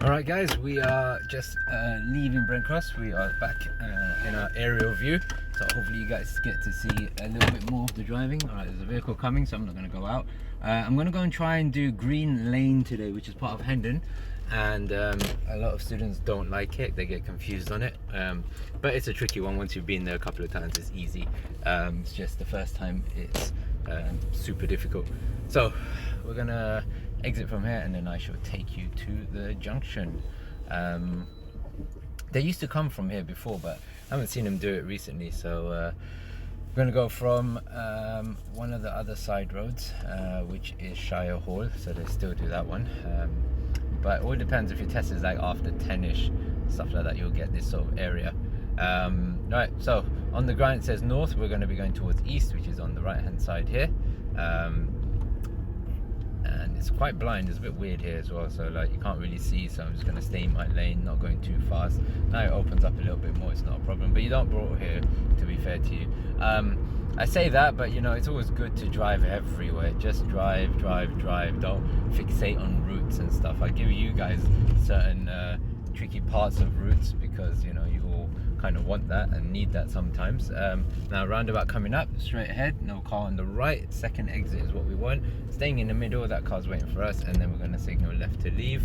Alright guys, we are just leaving Brent Cross. We are back in our aerial view, so hopefully you guys get to see a little bit more of the driving. Alright, there's a vehicle coming, so I'm not going to go out. I'm going to go and try and do Green Lane today, which is part of Hendon, and a lot of students don't like it. They get confused on it, but it's a tricky one. Once you've been there a couple of times, it's easy. It's just the first time it's super difficult. So we're going to exit from here and then I shall take you to the junction. They used to come from here before, but I haven't seen them do it recently, so we're going to go from one of the other side roads, which is Shire Hall, so they still do that one, but it all depends. If your test is like after 10ish, stuff like that, you'll get this sort of area. Right, so on the ground it says north. We're going to be going towards east, which is on the right hand side here. And it's quite blind. It's a bit weird here as well, so like you can't really see, so I'm just going to stay in my lane, not going too fast. Now it opens up a little bit more, it's not a problem, but you don't brought here, to be fair to you. I say that, but you know, it's always good to drive everywhere. Just drive, don't fixate on routes and stuff. I give you guys certain tricky parts of routes because, you know, you all kind of want that and need that sometimes. Now roundabout coming up, straight ahead, no car on the right, second exit is what we want. Staying in the middle, that car's waiting for us, and then we're going to signal left to leave.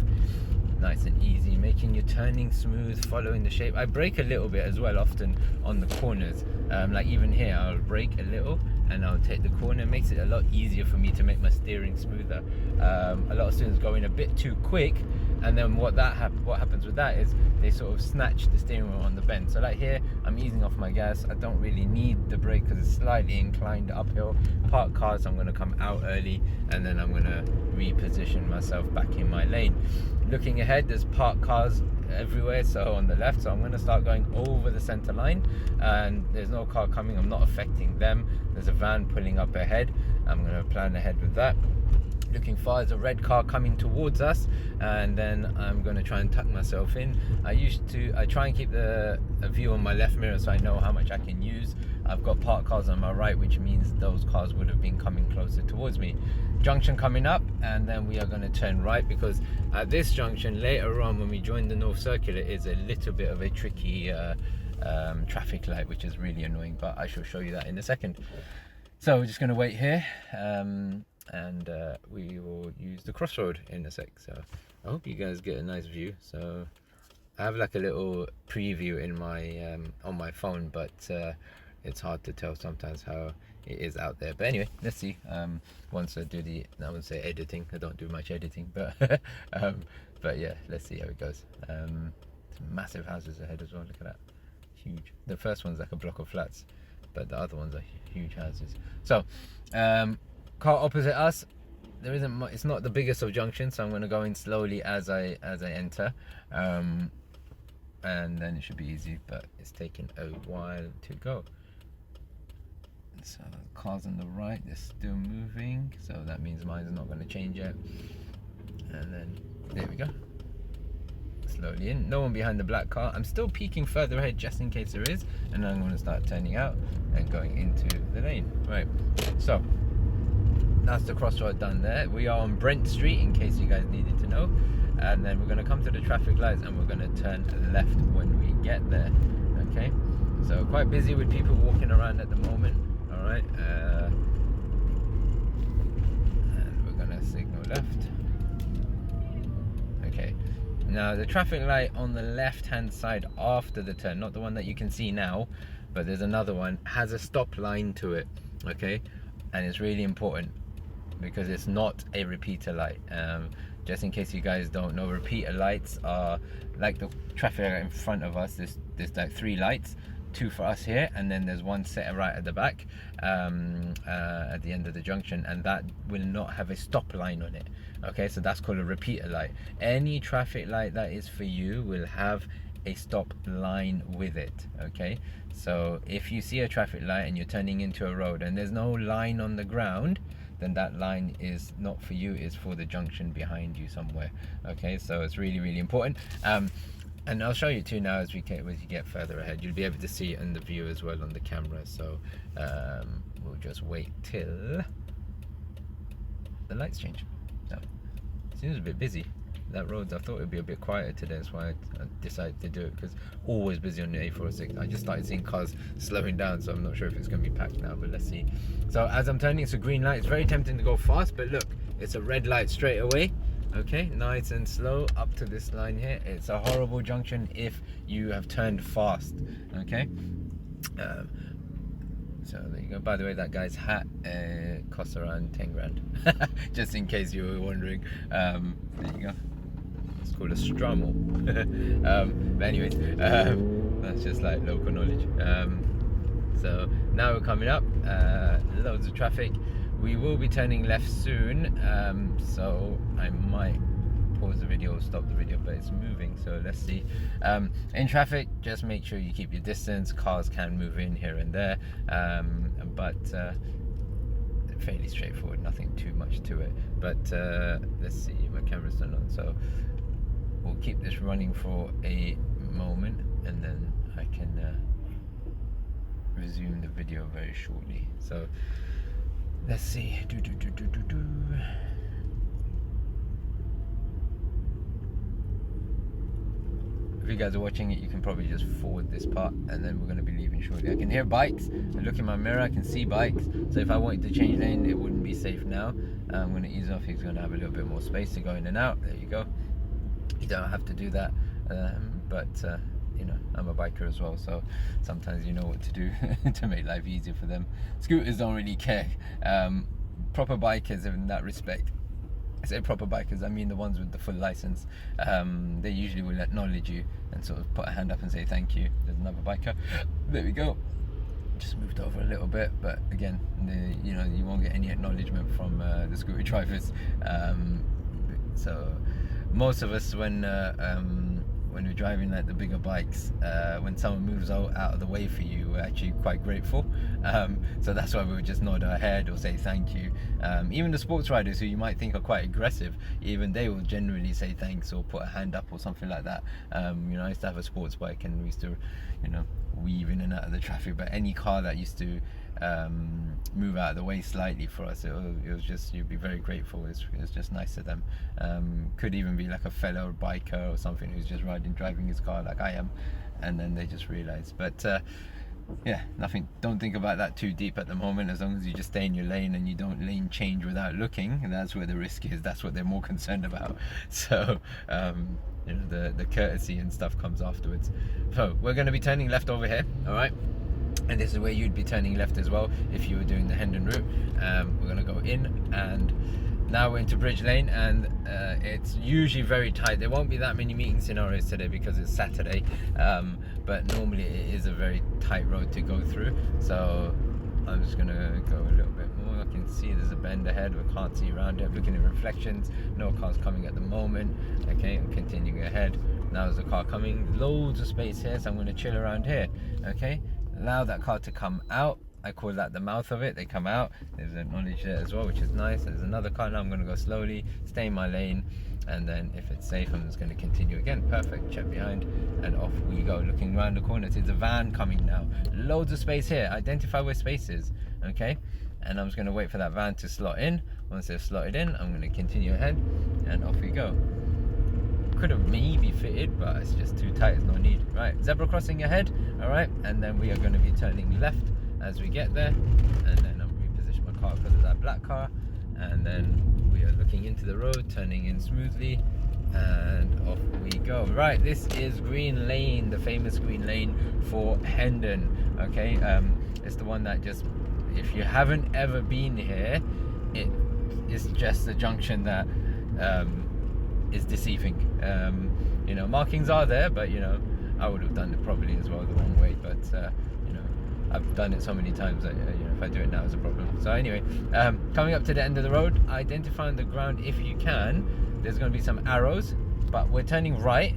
Nice and easy, making your turning smooth, following the shape. I brake a little bit as well, often on the corners. Like even here, I'll brake a little and I'll take the corner. It makes it a lot easier for me to make my steering smoother. A lot of students go in a bit too quick, and then what happens with that is they sort of snatch the steering wheel on the bend. So like here, I'm easing off my gas. I don't really need the brake because it's slightly inclined uphill. Parked cars, I'm going to come out early and then I'm going to reposition myself back in my lane. Looking ahead, there's parked cars everywhere, so on the left, so I'm going to start going over the center line, and there's no car coming. I'm not affecting them. There's a van pulling up ahead. I'm going to plan ahead with that. Looking far, there's a red car coming towards us, and then I'm going to try and tuck myself in. I try and keep a view on my left mirror so I know how much I can use. I've got parked cars on my right, which means those cars would have been coming closer towards me. Junction coming up, and then we are going to turn right, because at this junction later on when we join the North Circular is a little bit of a tricky traffic light, which is really annoying, but I shall show you that in a second. So we're just going to wait here, and we will use the crossroad in a sec. So I hope you guys get a nice view. So I have like a little preview in my on my phone, but it's hard to tell sometimes how it is out there. But anyway, let's see. Once I do I wouldn't say editing, I don't do much editing, but but yeah, let's see how it goes. Some massive houses ahead as well. Look at that, huge. The first one's like a block of flats, but the other ones are huge houses. So car opposite us, there isn't much. It's not the biggest of junctions, so I'm going to go in slowly as I enter, and then it should be easy, but it's taking a while to go. So the cars on the right, they're still moving, so that means mine's not going to change yet. And then there we go, slowly in. No one behind the black car. I'm still peeking further ahead just in case there is, and then I'm going to start turning out and going into the lane. Right, so that's the crossroad done there. We are on Brent Street, in case you guys needed to know, and then we're going to come to the traffic lights and we're going to turn left when we get there. Okay, so quite busy with people walking around at the moment. All right, and we're going to signal left. Okay, now the traffic light on the left hand side after the turn, not the one that you can see now, but there's another one, has a stop line to it. Okay, and it's really important because it's not a repeater light. Just in case you guys don't know, repeater lights are like the traffic light in front of us. There's like 3 lights, 2 for us here, and then there's 1 set right at the back, at the end of the junction, and that will not have a stop line on it. Okay, so that's called a repeater light. Any traffic light that is for you will have a stop line with it. Okay, so if you see a traffic light and you're turning into a road and there's no line on the ground, then that line is not for you, it's for the junction behind you somewhere. Okay, so it's really important. And I'll show you too now as you get further ahead. You'll be able to see it in the view as well on the camera. So we'll just wait till the lights change. So it seems a bit busy. that road, I thought it would be a bit quieter today. That's why I decided to do it, because always busy on the A406. I just started seeing cars slowing down, so I'm not sure if it's going to be packed now, but let's see. So as I'm turning, it's a green light. It's very tempting to go fast, but look, it's a red light straight away. Okay, nice and slow up to this line here. It's a horrible junction if you have turned fast. Okay, so there you go. By the way, that guy's hat costs around 10 grand. Just in case you were wondering. There you go. It's called a Strummel. But anyways, that's just like local knowledge. So now we're coming up. Loads of traffic. We will be turning left soon, so I might pause the video or stop the video, but it's moving, so let's see. In traffic, just make sure you keep your distance. Cars can move in here and there, but fairly straightforward, nothing too much to it. But let's see, my camera's turned on, so we'll keep this running for a moment and then I can resume the video very shortly. So let's see. If you guys are watching it, you can probably just forward this part, and then we're going to be leaving shortly. I can hear bikes. I look in my mirror, I can see bikes. So if I wanted to change lane, it wouldn't be safe now. I'm going to ease off. He's going to have a little bit more space to go in and out. There you go. You don't have to do that, but you know, I'm a biker as well, so sometimes you know what to do to make life easier for them. Scooters don't really care. Proper bikers in that respect, I say proper bikers, I mean the ones with the full license, they usually will acknowledge you and sort of put a hand up and say thank you. There's another biker. There we go. Just moved over a little bit, but again, you know, you won't get any acknowledgement from the scooter drivers. So most of us, when we're driving like the bigger bikes, when someone moves out of the way for you, we're actually quite grateful. So that's why we would just nod our head or say thank you. Even the sports riders, who you might think are quite aggressive, even they will generally say thanks or put a hand up or something like that. You know, I used to have a sports bike and we used to, you know, weave in and out of the traffic, but any car that used to move out of the way slightly for us, it was just, you'd be very grateful. It's just nice to them. Could even be like a fellow biker or something who's just driving his car like I am, and then they just realize. But yeah, nothing, don't think about that too deep at the moment. As long as you just stay in your lane and you don't lane change without looking, and that's where the risk is. That's what they're more concerned about. So you know, the courtesy and stuff comes afterwards. So we're going to be turning left over here, all right? And this is where you'd be turning left as well if you were doing the Hendon route. We're going to go in, and now we're into Bridge Lane, and it's usually very tight. There won't be that many meeting scenarios today because it's Saturday, but normally it is a very tight road to go through. So I'm just going to go a little bit more. I can see there's a bend ahead. We can't see around it. I'm looking at reflections. No cars coming at the moment. Okay, I'm continuing ahead. Now there's a car coming. Loads of space here, so I'm going to chill around here. Okay, allow that car to come out. I call that the mouth of it. They come out. There's a knowledge there as well, which is nice. There's another car now. I'm going to go slowly, stay in my lane, and then if it's safe, I'm just going to continue again. Perfect. Check behind, and off we go. Looking around the corner, there's a van coming now. Loads of space here. Identify where space is. Okay, and I'm just going to wait for that van to slot in. Once they've slotted in, I'm going to continue ahead, and off we go. Could have maybe fitted, but it's just too tight. There's no need. Right, zebra crossing ahead. All right, and then we are going to be turning left as we get there, and then I'm reposition my car because of that black car, and then we are looking into the road, turning in smoothly, and off we go. Right, this is Green Lane, the famous Green Lane for Hendon. Okay, it's the one that just, if you haven't ever been here, it is just a junction that is deceiving. You know, markings are there, but you know, I would have done it probably as well the wrong way, but you know, I've done it so many times that you know, if I do it now, it's a problem. So anyway, coming up to the end of the road, identifying the ground if you can. There's going to be some arrows, but we're turning right,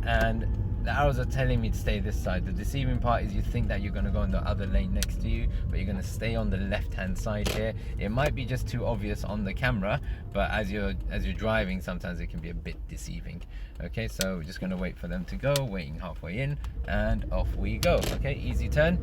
and the arrows are telling me to stay this side. The deceiving part is you think that you're going to go on the other lane next to you, but you're going to stay on the left hand side here. It might be just too obvious on the camera, but as you're driving, sometimes it can be a bit deceiving. Okay, so we're just going to wait for them to go, waiting halfway in, and off we go. Okay, easy turn.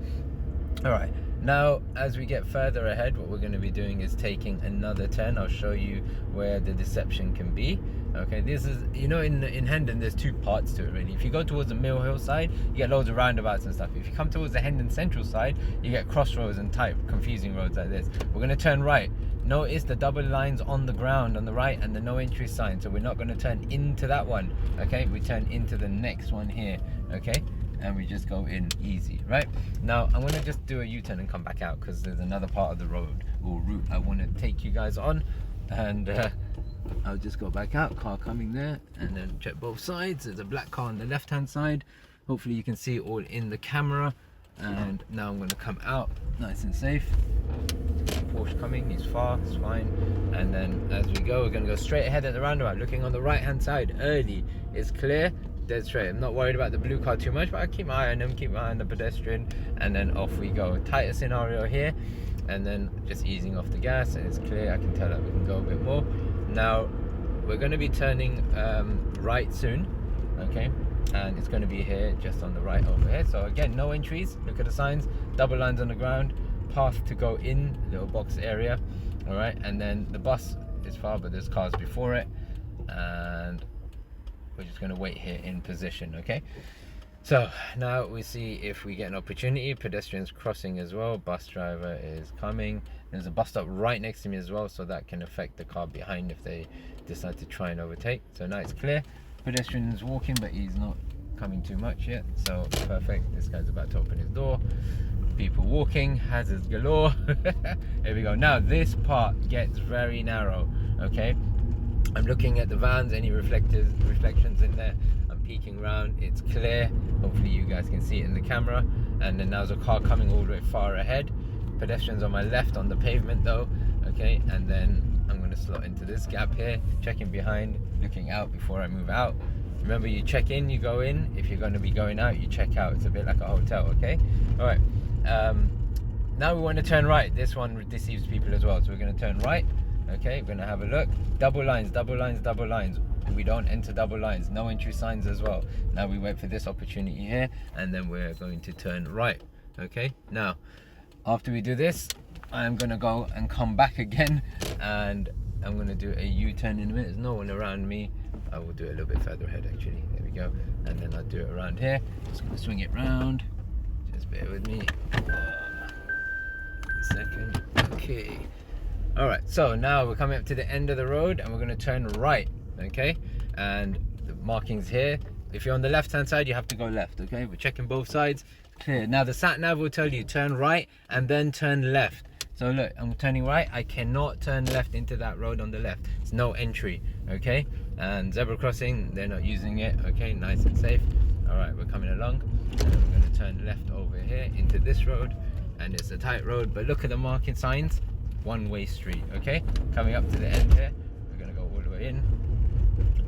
All right, Now, as we get further ahead, what we're going to be doing is taking another turn. I'll show you where the deception can be. Okay, this is, you know, in Hendon, there's two parts to it really. If you go towards the Mill Hill side, you get loads of roundabouts and stuff. If you come towards the Hendon Central side, you get crossroads and type confusing roads like this. We're going to turn right. Notice the double lines on the ground on the right and the no entry sign. So we're not going to turn into that one. Okay, we turn into the next one here. Okay, and we just go in easy. Right now, I'm going to just do a U-turn and come back out because there's another part of the road or route I want to take you guys on. And I'll just go back out, car coming there, and then check both sides. There's a black car on the left hand side. Hopefully you can see it all in the camera. And now I'm going to come out nice and safe. Porsche coming, he's far, it's fine. And then as we go, we're going to go straight ahead at the roundabout, looking on the right hand side. Early, it's clear, dead straight. I'm not worried about the blue car too much, but I keep my eye on them, keep my eye on the pedestrian, and then off we go. Tighter scenario here, and then just easing off the gas, and it's clear. I can tell that we can go a bit more. Now we're going to be turning right soon, okay, and it's going to be here just on the right over here. So again, no entries, look at the signs, double lines on the ground, path to go in, little box area. All right, and then the bus is far, but there's cars before it, and we're just going to wait here in position. Okay, so now we see if we get an opportunity. Pedestrians crossing as well, bus driver is coming. There's a bus stop right next to me as well, so that can affect the car behind if they decide to try and overtake. So now it's clear. Pedestrian is walking, but he's not coming too much yet, so perfect. This guy's about to open his door. People walking, hazards galore. Here we go. Now this part gets very narrow. Okay, I'm looking at the vans, any reflections in there. I'm peeking around, it's clear. Hopefully you guys can see it in the camera. And then there's a car coming all the way far ahead. Pedestrians on my left on the pavement though. Okay, and then I'm going to slot into this gap here, checking behind, looking out before I move out. Remember, you check in, you go in. If you're going to be going out, you check out. It's a bit like a hotel. Okay, all right. Now we want to turn right. This one deceives people as well, so we're going to turn right. Okay, we're going to have a look. Double lines, double lines, double lines. We don't enter double lines, no entry signs as well. Now we wait for this opportunity here, and then we're going to turn right. Okay, now after we do this, I'm going to go and come back again, and I'm going to do a U-turn in a minute. There's no one around me. I will do it a little bit further ahead actually. There we go, and then I'll do it around here. Just going to swing it round. Just bear with me. Second. Okay. All right. So now we're coming up to the end of the road, and we're going to turn right. Okay. And the markings here. If you're on the left-hand side, you have to go left. Okay. We're checking both sides. Clear. Now the sat nav will tell you turn right and then turn left. So look, I'm turning right. I cannot turn left into that road on the left. It's no entry. Okay. And zebra crossing, they're not using it. Okay. Nice and safe. All right. We're coming along. And we're going to turn left over here into this road, and it's a tight road, but look at the marking signs, one-way street. Okay, coming up to the end here, we're going to go all the way in.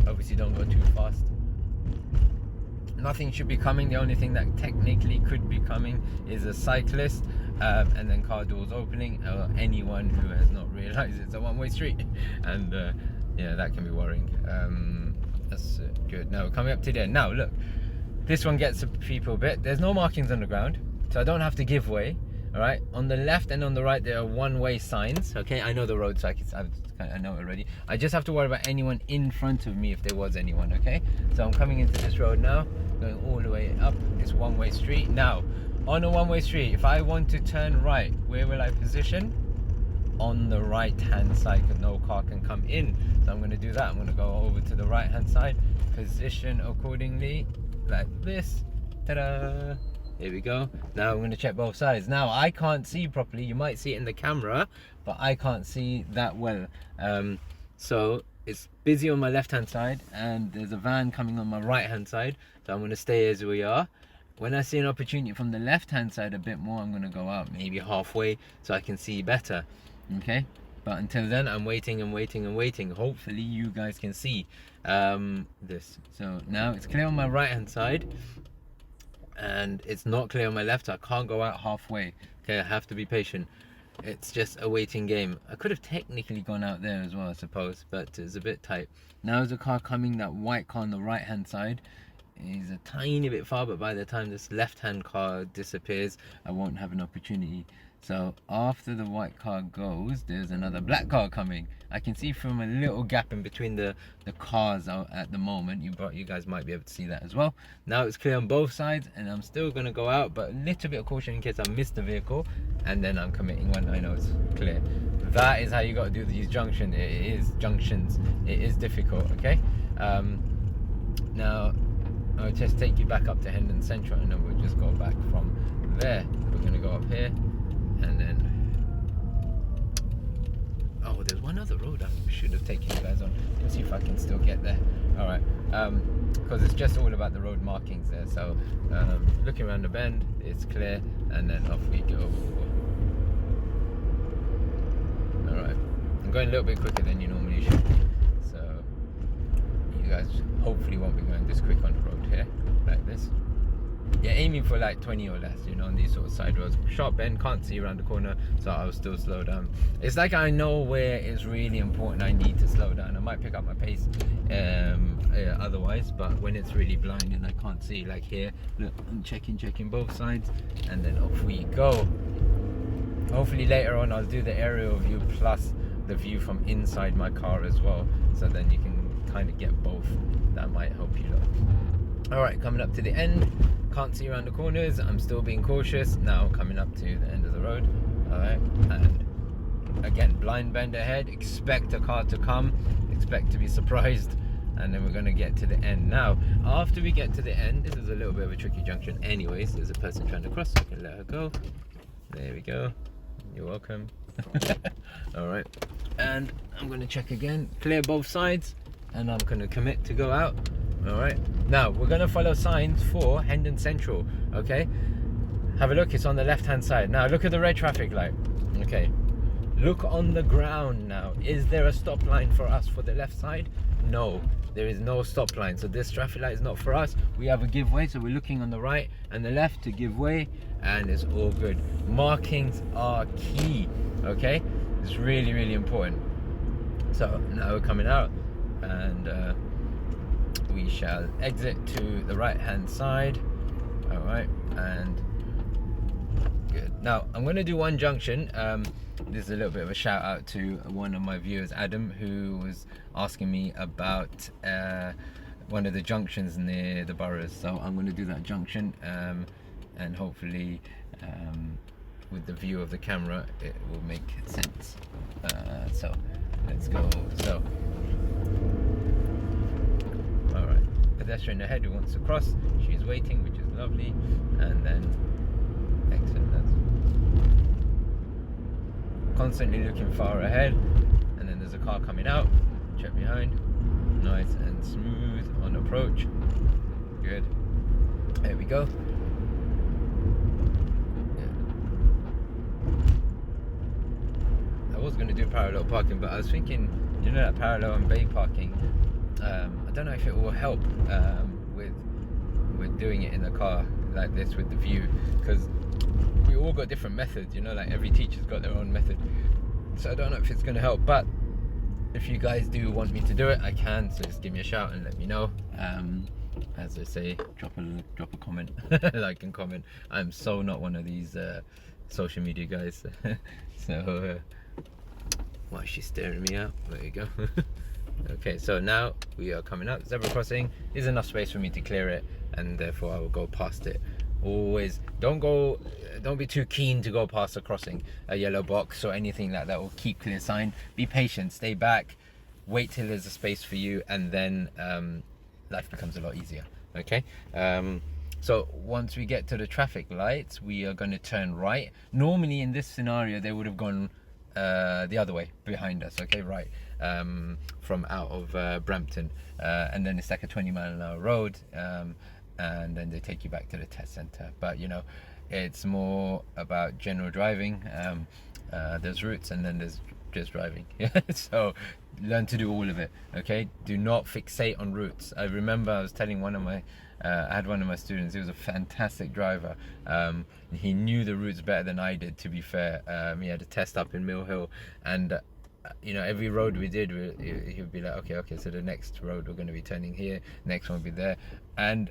Obviously don't go too fast. Nothing should be coming. The only thing that technically could be coming is a cyclist, and then car doors opening, or anyone who has not realized it's a one-way street. And yeah, that can be worrying. That's good. Now we're coming up to the end. Now look, this one gets people a bit. There's no markings on the ground, so I don't have to give way. All right, on the left and on the right there are one-way signs. Okay, I know the road, so I know already. I just have to worry about anyone in front of me if there was anyone. Okay, so I'm coming into this road now, going all the way up. It's one-way street. Now on a one-way street, if I want to turn right, where will I position? On the right hand side, because no car can come in. So I'm going to do that. I'm going to go over to the right hand side, position accordingly like this. Ta-da! Here we go. Now I'm going to check both sides. Now I can't see properly. You might see it in the camera, but I can't see that well. So it's busy on my left hand side, and there's a van coming on my right hand side. So I'm going to stay as we are. When I see an opportunity from the left hand side a bit more, I'm going to go out maybe halfway so I can see better. Okay, but until then I'm waiting and waiting and waiting. Hopefully you guys can see this. So now it's clear on my right hand side, and it's not clear on my left. I can't go out halfway. Okay, I have to be patient. It's just a waiting game. I could have technically gone out there as well, I suppose, but it's a bit tight. Now there's a car coming, that white car on the right hand side. He's a tiny bit far, but by the time this left hand car disappears, I won't have an opportunity. So after the white car goes, there's another black car coming. I can see from a little gap in between the cars out at the moment. You guys might be able to see that as well. Now it's clear on both sides, and I'm still going to go out, but a little bit of caution in case I miss the vehicle, and then I'm committing when I know it's clear. That is how you got to do these junctions. It is difficult, okay? Now I'll just take you back up to Hendon Central, and then we'll just go back from there. We're going to go up here, and then there's one other road I should have taken you guys on. Let's see if I can still get there. All right, because it's just all about the road markings there. So looking around the bend, it's clear, and then off we go. All right, I'm going a little bit quicker than you normally should be, so you guys hopefully won't be going this quick on the road here like this. Yeah, aiming for like 20 or less, you know, on these sort of side roads. Sharp bend, can't see around the corner, so I'll still slow down. It's like I know where it's really important I need to slow down. I might pick up my pace otherwise, but when it's really blind and I can't see, like here, look, I'm checking both sides, and then off we go. Hopefully later on I'll do the aerial view plus the view from inside my car as well, so then you can kind of get both. That might help you lot. All right, coming up to the end. Can't see around the corners. I'm still being cautious. Now coming up to the end of the road. All right, and again, blind bend ahead. Expect a car to come. Expect to be surprised, and then we're going to get to the end. Now, after we get to the end, this is a little bit of a tricky junction. Anyways, there's a person trying to cross. So I can let her go. There we go. You're welcome. All right, and I'm going to check again. Clear both sides, and I'm going to commit to go out. All right, now we're going to follow signs for Hendon Central. Okay, have a look, it's on the left hand side. Now look at the red traffic light. Okay, look on the ground now. Is there a stop line for us for the left side? No, there is no stop line, so this traffic light is not for us. We have a give way, so we're looking on the right and the left to give way, and it's all good. Markings are key, okay? It's really, really important. So now we're coming out, and we shall exit to the right hand side. All right, and good. Now I'm going to do one junction. This is a little bit of a shout out to one of my viewers, Adam, who was asking me about one of the junctions near the boroughs. So I'm going to do that junction, and hopefully with the view of the camera it will make sense. So let's go. So all right, pedestrian ahead who wants to cross, she's waiting, which is lovely. And then excellent, that's constantly looking far ahead, and then there's a car coming out, check behind, nice and smooth on approach, good. There we go. I was going to do parallel parking, but I was thinking, you know, that parallel and bay parking, I don't know if it will help with doing it in a car like this with the view, because we all got different methods, you know, like every teacher's got their own method. So I don't know if it's going to help, but if you guys do want me to do it, I can, so just give me a shout and let me know. As I say, drop a comment, like and comment. I'm so not one of these social media guys. So why is she staring me out? There you go. Okay, so now we are coming up. Zebra crossing. There's enough space for me to clear it, and therefore I will go past it. Always don't be too keen to go past a crossing, a yellow box or anything like that, or keep clear sign. Be patient, stay back, wait till there's a space for you, and then life becomes a lot easier. Okay, so once we get to the traffic lights, we are going to turn right. Normally in this scenario they would have gone the other way behind us, okay, right, from out of Brampton, and then it's like a 20-mile-an-hour road, and then they take you back to the test center. But you know, it's more about general driving. There's routes, and then there's just driving. So learn to do all of it, okay? Do not fixate on routes. I remember I was telling one of my I had one of my students, he was a fantastic driver. He knew the routes better than I did, to be fair. He had a test up in Mill Hill, and you know, every road we did, he would be like, okay, so the next road we're going to be turning here, next one will be there. And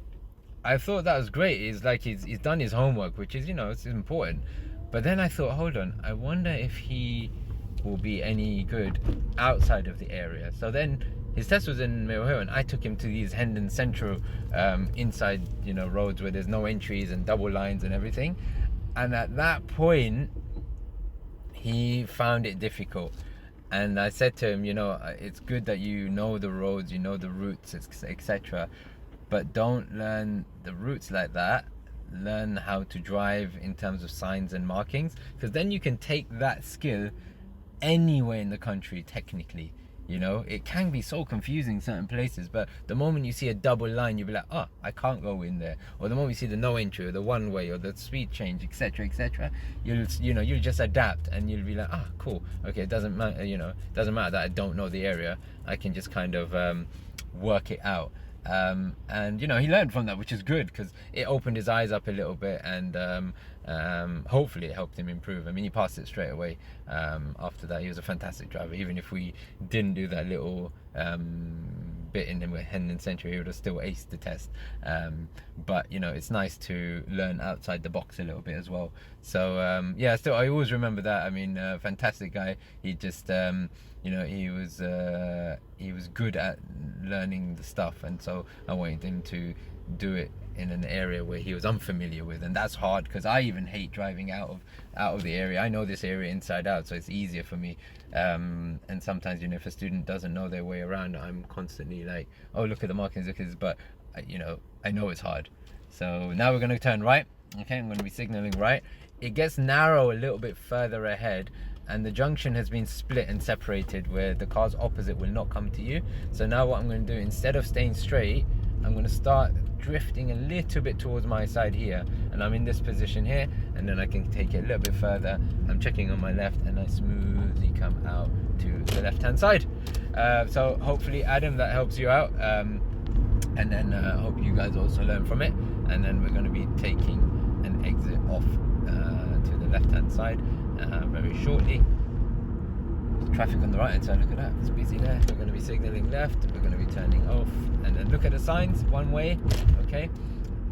I thought that was great. It's like he's done his homework, which is, you know, it's important. But then I thought, hold on, I wonder if he will be any good outside of the area. So then his test was in Mill Hill, and I took him to these Hendon Central inside, you know, roads where there's no entries and double lines and everything. And at that point, he found it difficult. And I said to him, you know, it's good that you know the roads, you know the routes, etc. But don't learn the routes like that. Learn how to drive in terms of signs and markings, because then you can take that skill anywhere in the country technically. You know, it can be so confusing in certain places, but the moment you see a double line, you'll be like, oh, I can't go in there. Or the moment you see the no entry or the one way or the speed change, etc., you'll just adapt, and you'll be like, ah, cool, okay, it doesn't matter, you know, it doesn't matter that I don't know the area, I can just kind of work it out. And you know, he learned from that, which is good, because it opened his eyes up a little bit, and hopefully it helped him improve. I mean, he passed it straight away. After that, he was a fantastic driver. Even if we didn't do that little bit in him with Hendon Century, he would have still aced the test. But you know, it's nice to learn outside the box a little bit as well. So yeah, still I always remember that. I mean, fantastic guy. He just you know, he was good at learning the stuff, and so I wanted him to do it in an area where he was unfamiliar with, and that's hard, because I even hate driving out of the area. I know this area inside out, so it's easier for me. And sometimes, you know, if a student doesn't know their way around, I'm constantly like, oh, look at the markings, look at this, but you know, I know it's hard. So now we're going to turn right. Okay, I'm going to be signaling right. It gets narrow a little bit further ahead, and the junction has been split and separated where the cars opposite will not come to you. So now what I'm going to do, instead of staying straight, I'm going to start drifting a little bit towards my side here, and I'm in this position here, and then I can take it a little bit further. I'm checking on my left, and I smoothly come out to the left hand side. So hopefully, Adam, that helps you out, and then hope you guys also learn from it. And then we're going to be taking an exit off to the left hand side very shortly. Traffic on the right hand side, look at that, it's busy there. We're going to be signaling left, we're going to be turning off, and then look at the signs, one way, okay,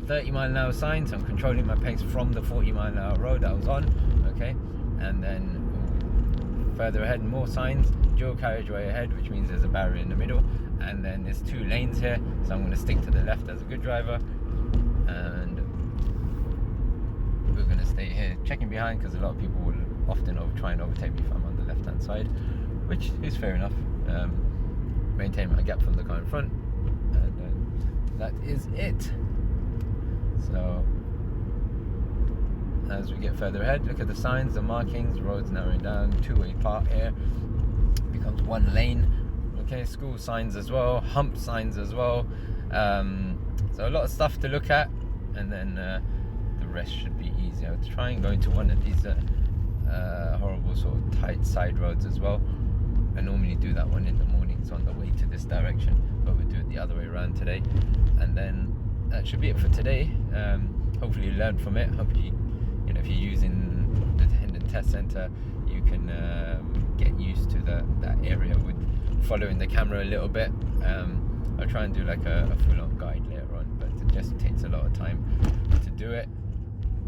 30 mile an hour signs. I'm controlling my pace from the 40 mile an hour road I was on, okay, and then further ahead, more signs, dual carriageway ahead, which means there's a barrier in the middle, and then there's 2 lanes here, so I'm going to stick to the left as a good driver, and we're going to stay here checking behind, because a lot of people will often try and overtake me if I'm on the left hand side, which is fair enough. Maintain my gap from the car in front, and that is it. So as we get further ahead, look at the signs, the markings, roads narrowing down, 2-way part here becomes 1 lane, okay, school signs as well, hump signs as well, so a lot of stuff to look at, and then the rest should be easy. I'll try and go into one of these horrible sort of tight side roads as well. I normally do that one in the mornings on the way to this direction, but we'll do it the other way around today. And then that should be it for today. Hopefully you learned from it. Hopefully, you know, if you're using the Hendon Test Centre, you can get used to that area with following the camera a little bit. I'll try and do like a full-on guide later on, but it just takes a lot of time to do it.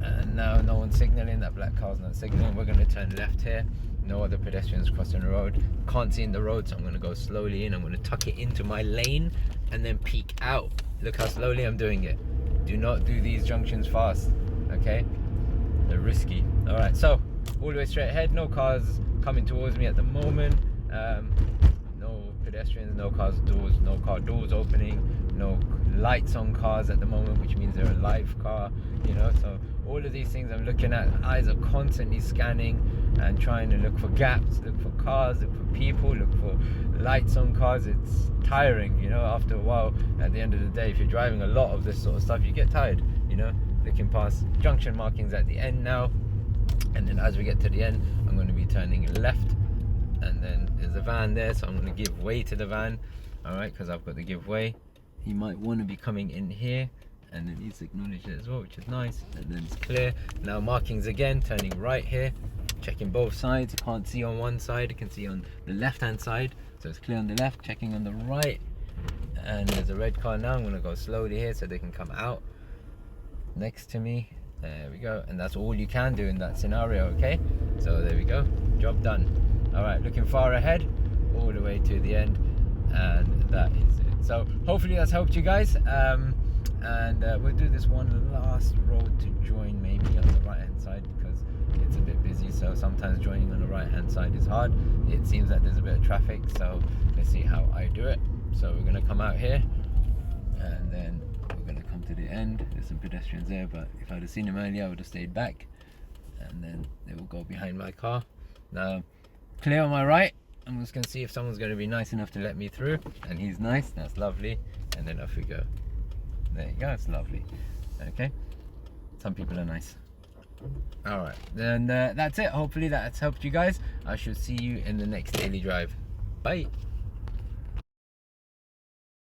And now no one's signalling, that black car's not signalling. We're going to turn left here, no other pedestrians crossing the road, can't see in the road, so I'm going to go slowly in. I'm going to tuck it into my lane and then peek out. Look how slowly I'm doing it. Do not do these junctions fast, okay, they're risky. All right, so all the way straight ahead, no cars coming towards me at the moment, no pedestrians, no car doors opening, no lights on cars at the moment, which means they're a live car, you know. So all of these things I'm looking at, eyes are constantly scanning and trying to look for gaps, look for cars, look for people, look for lights on cars. It's tiring, you know, after a while. At the end of the day, if you're driving a lot of this sort of stuff, you get tired, you know. Looking past junction markings at the end now, and then as we get to the end, I'm going to be turning left, and then there's a van there, so I'm going to give way to the van, all right, because I've got to give way. He might want to be coming in here, and then he's acknowledged it as well, which is nice. And then it's clear. Now markings again, turning right here, checking both sides. You can't see on one side, you can see on the left hand side, so it's clear on the left. Checking on the right, and there's a red car now. I'm going to go slowly here so they can come out next to me. There we go. And that's all you can do in that scenario, okay? So there we go, job done. All right, looking far ahead all the way to the end, and that is it. So hopefully that's helped you guys, and we'll do this one last road to join, maybe on the right hand side, because it's a bit busy, so sometimes joining on the right hand side is hard. It seems that there's a bit of traffic, so let's see how I do it. So we're going to come out here, and then we're going to come to the end. There's some pedestrians there, but if I'd have seen them earlier I would have stayed back, and then they will go behind my car. Now clear on my right, I'm just going to see if someone's going to be nice enough to let me through, and he's nice, that's lovely, and then off we go. There you go, it's lovely. Okay, some people are nice. All right, then that's it. Hopefully that's helped you guys. I shall see you in the next daily drive. Bye.